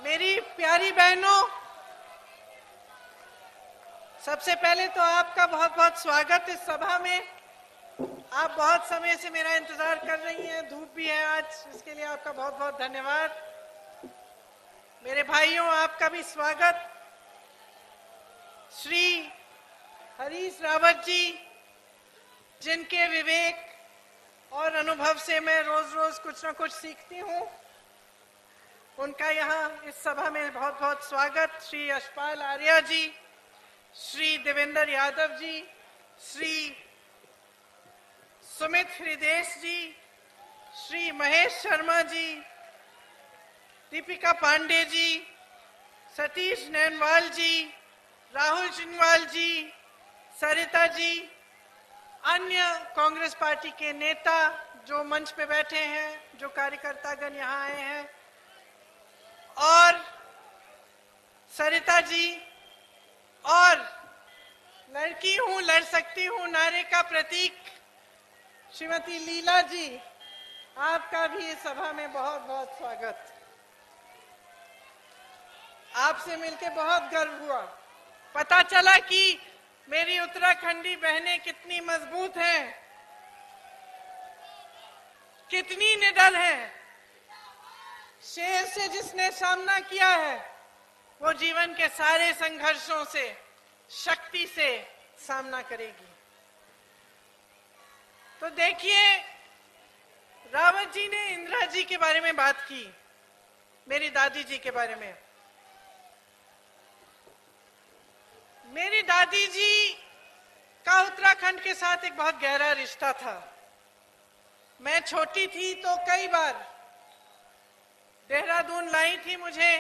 मेरी प्यारी बहनों, सबसे पहले तो आपका बहुत बहुत स्वागत इस सभा में। आप बहुत समय से मेरा इंतजार कर रही हैं, धूप भी है आज, इसके लिए आपका बहुत बहुत धन्यवाद। मेरे भाइयों, आपका भी स्वागत। श्री हरीश रावत जी, जिनके विवेक और अनुभव से मैं रोज रोज कुछ ना कुछ सीखती हूँ, उनका यहाँ इस सभा में बहुत बहुत स्वागत। श्री यशपाल आर्या जी, श्री देवेंद्र यादव जी, श्री सुमित हृदेश जी, श्री महेश शर्मा जी, दीपिका पांडे जी, सतीश नैनवाल जी, राहुल चिनवाल जी, सरिता जी, अन्य कांग्रेस पार्टी के नेता जो मंच पे बैठे हैं, जो कार्यकर्तागण यहाँ आए हैं, और सरिता जी, और लड़की हूं लड़ सकती हूं नारे का प्रतीक श्रीमती लीला जी, आपका भी इस सभा में बहुत बहुत स्वागत। आपसे मिलकर बहुत गर्व हुआ। पता चला कि मेरी उत्तराखंडी बहनें कितनी मजबूत हैं, कितनी निडर हैं। शेर से जिसने सामना किया है, वो जीवन के सारे संघर्षों से शक्ति से सामना करेगी। तो देखिए, रावत जी ने इंदिरा जी के बारे में बात की, मेरी दादी जी के बारे में। मेरी दादी जी का उत्तराखंड के साथ एक बहुत गहरा रिश्ता था। मैं छोटी थी तो कई बार देहरादून लाई थी मुझे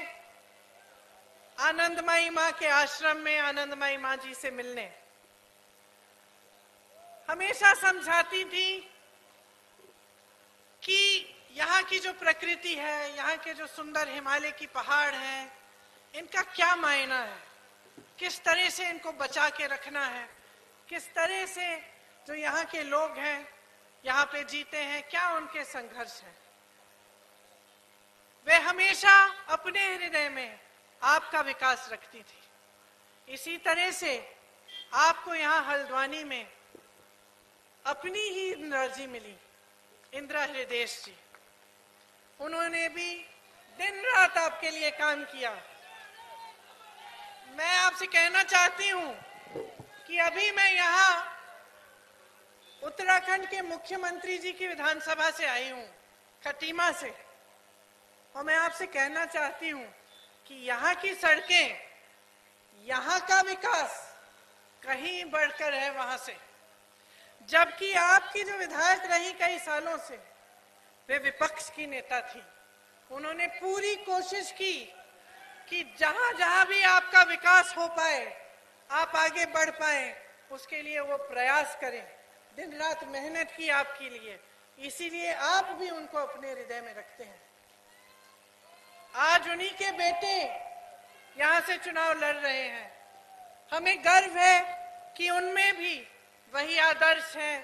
आनंदमयी माँ के आश्रम में आनंदमयी माँ जी से मिलने। हमेशा समझाती थी कि यहाँ की जो प्रकृति है, यहाँ के जो सुंदर हिमालय की पहाड़ हैं, इनका क्या मायना है, किस तरह से इनको बचा के रखना है, किस तरह से जो यहाँ के लोग हैं यहाँ पे जीते हैं, क्या उनके संघर्ष हैं। वे हमेशा अपने हृदय में आपका विकास रखती थी। इसी तरह से आपको यहाँ हल्द्वानी में अपनी ही इंदिरा जी मिली, इंदिरा हृदेश जी। उन्होंने भी दिन रात आपके लिए काम किया। मैं आपसे कहना चाहती हूँ कि अभी मैं यहाँ उत्तराखंड के मुख्यमंत्री जी की विधानसभा से आई हूँ, खटीमा से, और मैं आपसे कहना चाहती हूँ कि यहाँ की सड़कें, यहाँ का विकास कहीं बढ़कर है वहां से। जबकि आपकी जो विधायक रही कई सालों से, वे विपक्ष की नेता थी। उन्होंने पूरी कोशिश की कि जहां जहां भी आपका विकास हो पाए, आप आगे बढ़ पाए, उसके लिए वो प्रयास करें। दिन रात मेहनत की आपके लिए, इसीलिए आप भी उनको अपने हृदय में रखते हैं। आज उन्हीं के बेटे यहाँ से चुनाव लड़ रहे हैं। हमें गर्व है कि उनमें भी वही आदर्श है,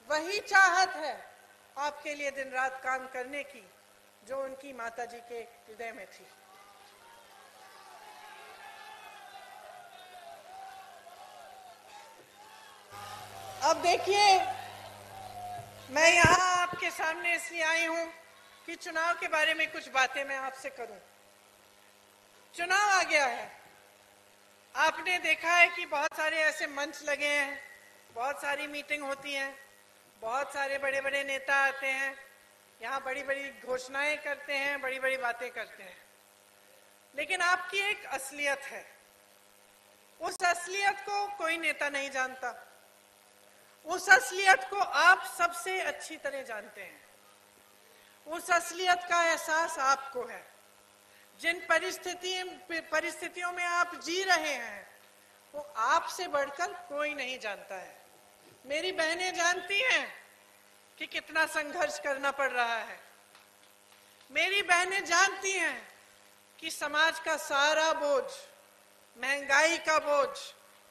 वही चाहत है आपके लिए दिन रात काम करने की, जो उनकी माताजी के हृदय में थी। अब देखिए, मैं यहाँ आपके सामने इसलिए आई हूँ कि चुनाव के बारे में कुछ बातें मैं आपसे करूं। चुनाव आ गया है। आपने देखा है कि बहुत सारे ऐसे मंच लगे हैं, बहुत सारी मीटिंग होती हैं, बहुत सारे बड़े बड़े नेता आते हैं, यहाँ बड़ी बड़ी घोषणाएं करते हैं, बड़ी बड़ी बातें करते हैं। लेकिन आपकी एक असलियत है, उस असलियत को कोई नेता नहीं जानता। उस असलियत को आप सबसे अच्छी तरह जानते हैं। उस असलियत का एहसास आपको है। जिन परिस्थितियों में आप जी रहे हैं, वो आपसे बढ़कर कोई नहीं जानता है। मेरी बहनें जानती हैं कि कितना संघर्ष करना पड़ रहा है। मेरी बहनें जानती हैं कि समाज का सारा बोझ, महंगाई का बोझ,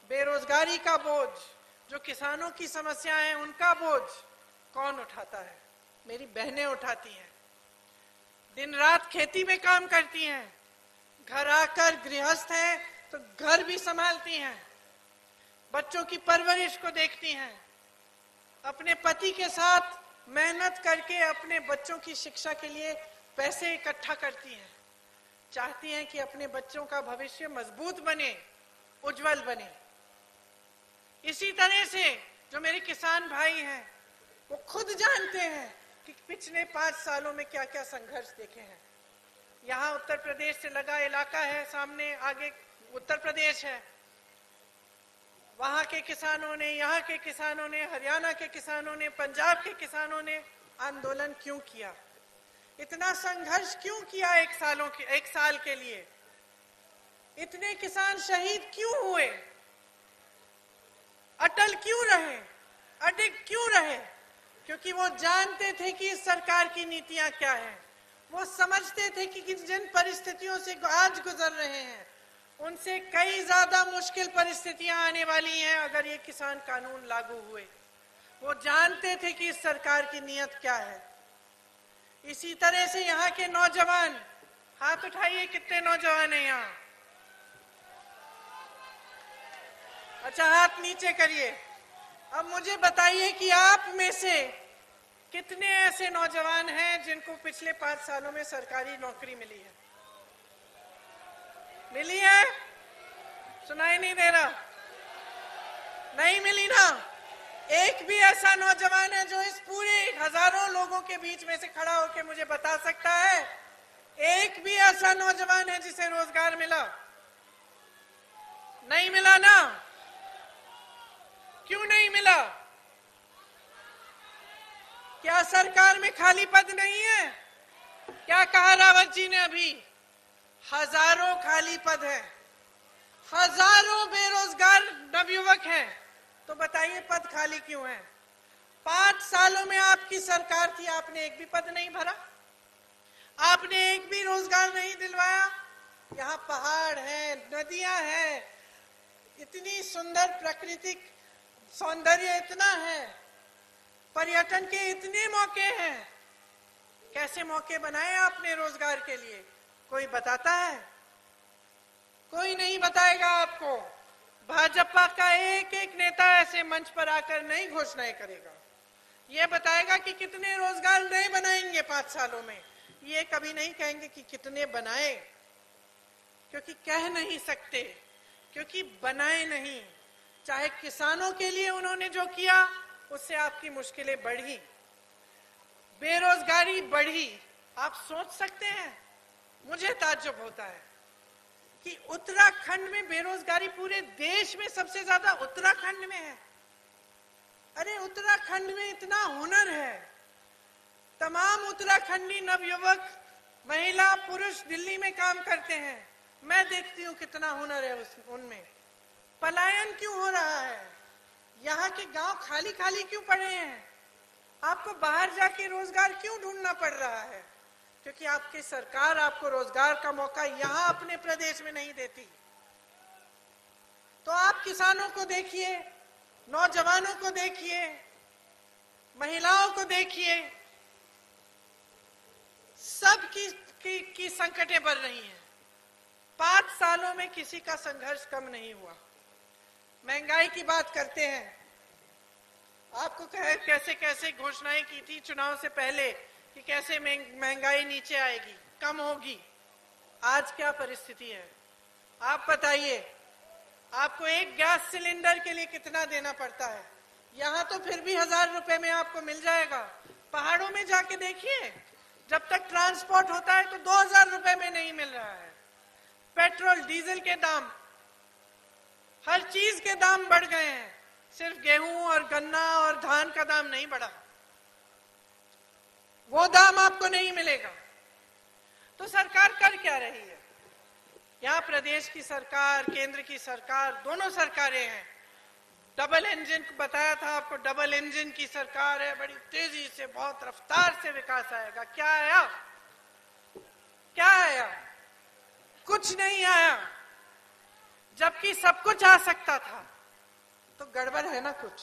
बेरोजगारी का बोझ, जो किसानों की समस्याएं हैं उनका बोझ कौन उठाता है? मेरी बहनें उठाती हैं। दिन रात खेती में काम करती हैं, घर आकर गृहस्थ हैं तो घर भी संभालती हैं, बच्चों की परवरिश को देखती हैं, अपने पति के साथ मेहनत करके अपने बच्चों की शिक्षा के लिए पैसे इकट्ठा करती हैं, चाहती हैं कि अपने बच्चों का भविष्य मजबूत बने, उज्जवल बने। इसी तरह से जो मेरे किसान भाई हैं वो खुद जानते हैं कि पिछले 5 सालों में क्या क्या संघर्ष देखे हैं। यहाँ उत्तर प्रदेश से लगा इलाका है, सामने आगे उत्तर प्रदेश है, वहां के किसानों ने, यहाँ के किसानों ने, हरियाणा के किसानों ने, पंजाब के किसानों ने आंदोलन क्यों किया, इतना संघर्ष क्यों किया, एक साल के लिए इतने किसान शहीद क्यों हुए, अटल क्यों रहे, अडिग क्यों रहे? क्योंकि वो जानते थे कि इस सरकार की नीतियां क्या है, वो समझते थे कि जिन परिस्थितियों से आज गुजर रहे हैं उनसे कई ज्यादा मुश्किल परिस्थितियां आने वाली हैं अगर ये किसान कानून लागू हुए। वो जानते थे कि इस सरकार की नीयत क्या है। इसी तरह से यहाँ के नौजवान, हाथ उठाइए, कितने नौजवान हैं यहाँ? अच्छा, हाथ नीचे करिए। अब मुझे बताइए कि आप में से कितने ऐसे नौजवान हैं जिनको पिछले 5 सालों में सरकारी नौकरी मिली है? मिली है? सुनाई नहीं दे रहा? नहीं मिली ना? एक भी ऐसा नौजवान है जो इस पूरे हजारों लोगों के बीच में से खड़ा होकर मुझे बता सकता है? एक भी ऐसा नौजवान है जिसे रोजगार मिला? नहीं मिला ना? क्यों नहीं मिला? क्या सरकार में खाली पद नहीं है? क्या कहा रावत जी ने अभी? हजारों खाली पद हैं, हजारों बेरोजगार नवयुवक हैं, तो बताइए पद खाली क्यों है? 5 सालों में आपकी सरकार थी, आपने एक भी पद नहीं भरा, आपने एक भी रोजगार नहीं दिलवाया। यहाँ पहाड़ है, नदियां हैं, इतनी सुंदर प्राकृतिक सौंदर्य इतना है, पर्यटन के इतने मौके हैं, कैसे मौके बनाए आपने रोजगार के लिए? कोई बताता है? कोई नहीं बताएगा आपको। भाजपा का एक एक नेता ऐसे मंच पर आकर नई घोषणाएं करेगा, ये बताएगा कि कितने रोजगार नए बनाएंगे 5 सालों में, ये कभी नहीं कहेंगे कि कितने बनाए, क्योंकि कह नहीं सकते, क्योंकि बनाए नहीं। चाहे किसानों के लिए उन्होंने जो किया उससे आपकी मुश्किलें बढ़ी, बेरोजगारी बढ़ी। आप सोच सकते हैं, मुझे ताज्जुब होता है कि उत्तराखंड में बेरोजगारी पूरे देश में सबसे ज्यादा उत्तराखंड में है। अरे उत्तराखंड में इतना हुनर है, तमाम उत्तराखंडी नवयुवक, महिला, पुरुष दिल्ली में काम करते हैं, मैं देखती हूँ कितना हुनर है उनमें। पलायन क्यों हो रहा है? यहाँ के गांव खाली खाली क्यों पड़े हैं? आपको बाहर जाके रोजगार क्यों ढूंढना पड़ रहा है? क्योंकि आपकी सरकार आपको रोजगार का मौका यहाँ अपने प्रदेश में नहीं देती। तो आप किसानों को देखिए, नौजवानों को देखिए, महिलाओं को देखिए, सब की संकटें बढ़ रही हैं। 5 सालों में किसी का संघर्ष कम नहीं हुआ। महंगाई की बात करते हैं, आपको कैसे कैसे घोषणाएं की थी चुनाव से पहले कि कैसे महंगाई नीचे आएगी, कम होगी। आज क्या परिस्थिति है आप बताइए? आपको एक गैस सिलेंडर के लिए कितना देना पड़ता है? यहाँ तो फिर भी 1000 रुपए में आपको मिल जाएगा। पहाड़ों में जाके देखिए, जब तक ट्रांसपोर्ट होता है तो 2000 रुपए में नहीं मिल रहा है। पेट्रोल डीजल के दाम, हर चीज के दाम बढ़ गए हैं, सिर्फ गेहूं और गन्ना और धान का दाम नहीं बढ़ा, वो दाम आपको नहीं मिलेगा। तो सरकार कर क्या रही है? यहाँ प्रदेश की सरकार, केंद्र की सरकार, दोनों सरकारें हैं। डबल इंजन बताया था आपको, डबल इंजन की सरकार है, बड़ी तेजी से, बहुत रफ्तार से विकास आएगा। क्या आया? क्या आया? कुछ नहीं आया। जबकि सब कुछ आ सकता था। तो गड़बड़ है ना कुछ?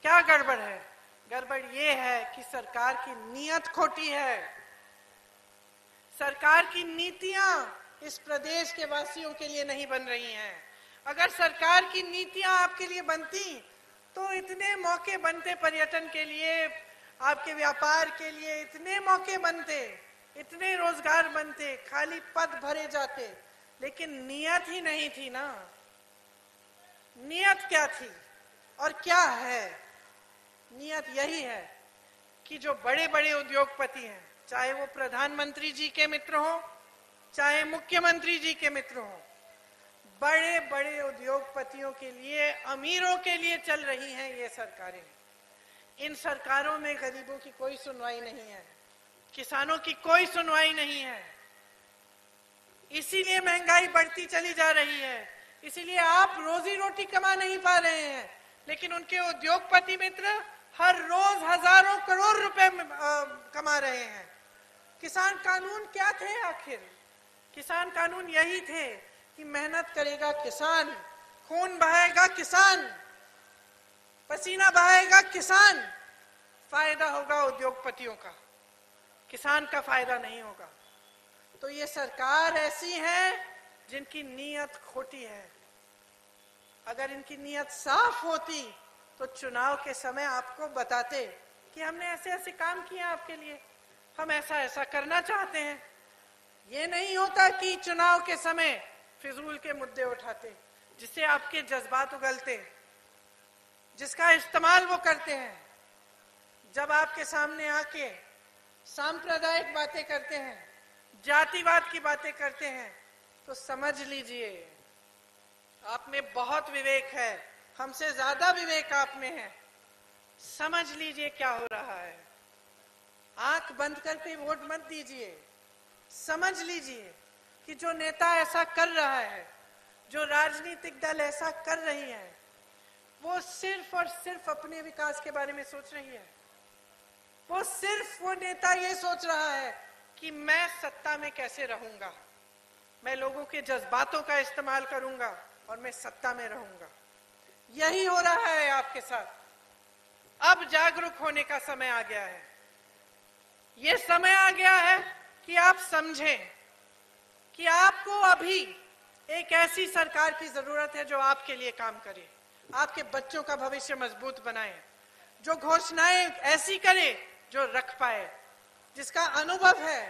क्या गड़बड़ है? गड़बड़ ये है कि सरकार की नीयत खोटी है। सरकार की नीतियां इस प्रदेश के वासियों के लिए नहीं बन रही हैं। अगर सरकार की नीतियां आपके लिए बनती तो इतने मौके बनते पर्यटन के लिए, आपके व्यापार के लिए इतने मौके बनते, इतने रोजगार बनते, खाली पद भरे जाते। लेकिन नियत ही नहीं थी ना। नियत क्या थी और क्या है? नियत यही है कि जो बड़े बड़े उद्योगपति हैं, चाहे वो प्रधानमंत्री जी के मित्र हों, चाहे मुख्यमंत्री जी के मित्र हों, बड़े बड़े उद्योगपतियों के लिए, अमीरों के लिए चल रही हैं ये सरकारें। इन सरकारों में गरीबों की कोई सुनवाई नहीं है, किसानों की कोई सुनवाई नहीं है। इसीलिए महंगाई बढ़ती चली जा रही है, इसीलिए आप रोजी रोटी कमा नहीं पा रहे हैं। लेकिन उनके उद्योगपति मित्र हर रोज हजारों करोड़ रुपए कमा रहे हैं। किसान कानून क्या थे आखिर? किसान कानून यही थे कि मेहनत करेगा किसान, खून बहाएगा किसान, पसीना बहाएगा किसान, फायदा होगा उद्योगपतियों का, किसान का फायदा नहीं होगा। तो ये सरकार ऐसी है जिनकी नीयत खोटी है। अगर इनकी नीयत साफ होती तो चुनाव के समय आपको बताते कि हमने ऐसे ऐसे काम किए आपके लिए, हम ऐसा ऐसा करना चाहते हैं। ये नहीं होता कि चुनाव के समय फिजूल के मुद्दे उठाते जिससे आपके जज्बात उगलते, जिसका इस्तेमाल वो करते हैं। जब आपके सामने आके सांप्रदायिक बातें करते हैं, जातिवाद की बातें करते हैं, तो समझ लीजिए आप में बहुत विवेक है, हमसे ज्यादा विवेक आप में है। समझ लीजिए क्या हो रहा है। आंख बंद करके वोट मत दीजिए। समझ लीजिए कि जो नेता ऐसा कर रहा है, जो राजनीतिक दल ऐसा कर रही है, वो सिर्फ और सिर्फ अपने विकास के बारे में सोच रही है। वो नेता ये सोच रहा है कि मैं सत्ता में कैसे रहूंगा, मैं लोगों के जज्बातों का इस्तेमाल करूंगा और मैं सत्ता में रहूंगा। यही हो रहा है आपके साथ। अब जागरूक होने का समय आ गया है। ये समय आ गया है कि आप समझें कि आपको अभी एक ऐसी सरकार की जरूरत है जो आपके लिए काम करे, आपके बच्चों का भविष्य मजबूत बनाए, जो घोषणाएं ऐसी करे जो रख पाए, जिसका अनुभव है,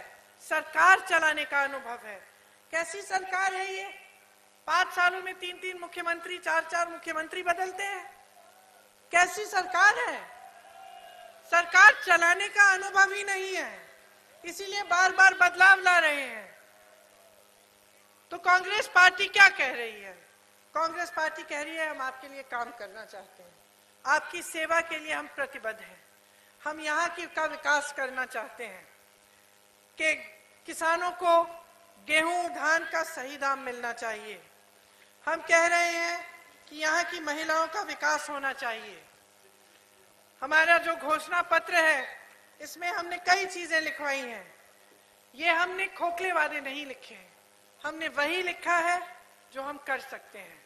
सरकार चलाने का अनुभव है। कैसी सरकार है ये? 5 सालों में 3-3 मुख्यमंत्री, 4-4 मुख्यमंत्री बदलते हैं। कैसी सरकार है? सरकार चलाने का अनुभव ही नहीं है, इसीलिए बार बार बदलाव ला रहे हैं। तो कांग्रेस पार्टी क्या कह रही है? कांग्रेस पार्टी कह रही है हम आपके लिए काम करना चाहते हैं, आपकी सेवा के लिए हम प्रतिबद्ध हैं, हम यहाँ का विकास करना चाहते हैं कि किसानों को गेहूं धान का सही दाम मिलना चाहिए। हम कह रहे हैं कि यहाँ की महिलाओं का विकास होना चाहिए। हमारा जो घोषणा पत्र है इसमें हमने कई चीजें लिखवाई हैं। ये हमने खोखले वादे नहीं लिखे हैं, हमने वही लिखा है जो हम कर सकते हैं।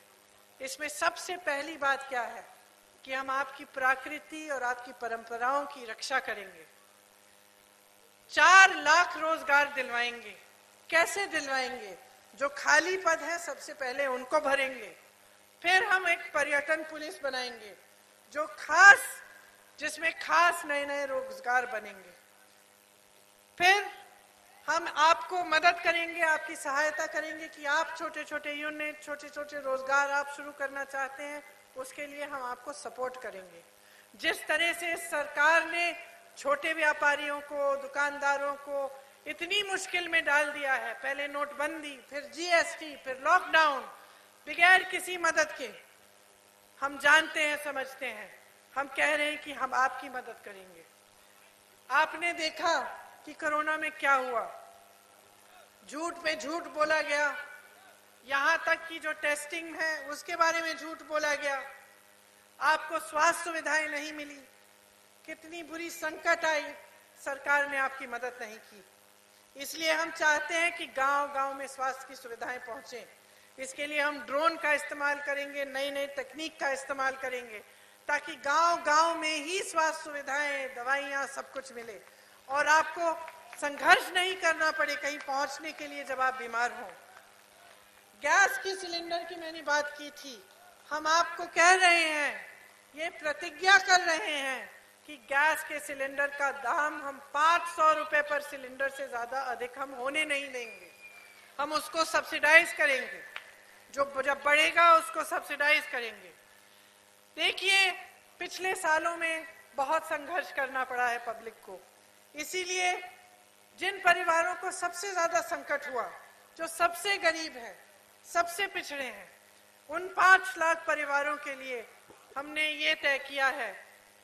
इसमें सबसे पहली बात क्या है कि हम आपकी प्रकृति और आपकी परंपराओं की रक्षा करेंगे। 4 लाख रोजगार दिलवाएंगे। कैसे दिलवाएंगे? जो खाली पद है सबसे पहले उनको भरेंगे, फिर हम एक पर्यटन पुलिस बनाएंगे जो जिसमें खास नए नए रोजगार बनेंगे। फिर हम आपको मदद करेंगे, आपकी सहायता करेंगे कि आप छोटे छोटे यूनिट, छोटे छोटे रोजगार आप शुरू करना चाहते हैं, उसके लिए हम आपको सपोर्ट करेंगे। जिस तरह से सरकार ने छोटे व्यापारियों को, दुकानदारों को इतनी मुश्किल में डाल दिया है, पहले नोटबंदी, फिर जीएसटी, फिर लॉकडाउन, बगैर किसी मदद के, हम जानते हैं, समझते हैं। हम कह रहे हैं कि हम आपकी मदद करेंगे। आपने देखा कि कोरोना में क्या हुआ, झूठ पे झूठ बोला गया, यहां तक कि जो टेस्टिंग है उसके बारे में झूठ बोला गया, आपको स्वास्थ्य सुविधाएं नहीं मिली, कितनी बुरी संकट आई, सरकार ने आपकी मदद नहीं की। इसलिए हम चाहते हैं कि गांव-गांव में स्वास्थ्य की सुविधाएं पहुंचे। इसके लिए हम ड्रोन का इस्तेमाल करेंगे, नई नई तकनीक का इस्तेमाल करेंगे, ताकि गांव-गांव में ही स्वास्थ्य सुविधाएं, दवाइयां, सब कुछ मिले और आपको संघर्ष नहीं करना पड़े कहीं पहुंचने के लिए जब आप बीमार हों। गैस की सिलेंडर की मैंने बात की थी। हम आपको कह रहे हैं, ये प्रतिज्ञा कर रहे हैं कि गैस के सिलेंडर का दाम हम 500 रुपए पर सिलेंडर से ज्यादा अधिक हम होने नहीं देंगे। हम उसको सब्सिडाइज करेंगे, जो जब बढ़ेगा उसको सब्सिडाइज करेंगे। देखिए, पिछले सालों में बहुत संघर्ष करना पड़ा है पब्लिक को, इसीलिए जिन परिवारों को सबसे ज्यादा संकट हुआ, जो सबसे गरीब हैं, सबसे पिछड़े हैं, उन 5 लाख परिवारों के लिए हमने ये तय किया है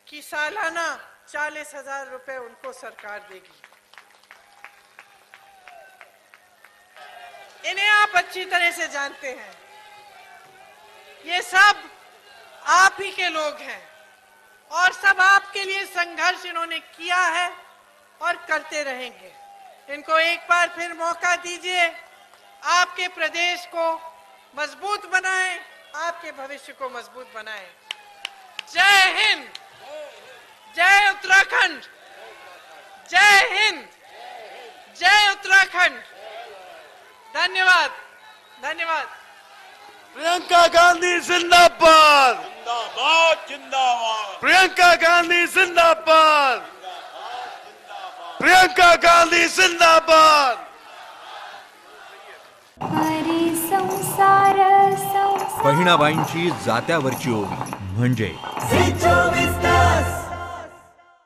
कि सालाना 40,000 रुपए उनको सरकार देगी। इन्हें आप अच्छी तरह से जानते हैं, ये सब आप ही के लोग हैं और सब आपके लिए संघर्ष इन्होंने किया है और करते रहेंगे। इनको एक बार फिर मौका दीजिए, आपके प्रदेश को मजबूत बनाएं, आपके भविष्य को मजबूत बनाएं। जय हिंद, जय उत्तराखंड, जय हिंद, जय उत्तराखंड। धन्यवाद, धन्यवाद। प्रियंका गांधी जिंदाबाद, जिंदाबाद जिंदाबाद। प्रियंका गांधी जिंदाबाद, प्रियंका गांधी जिंदाबाद। बहिणाबाईंची जात्यावरची ओवी म्हणजे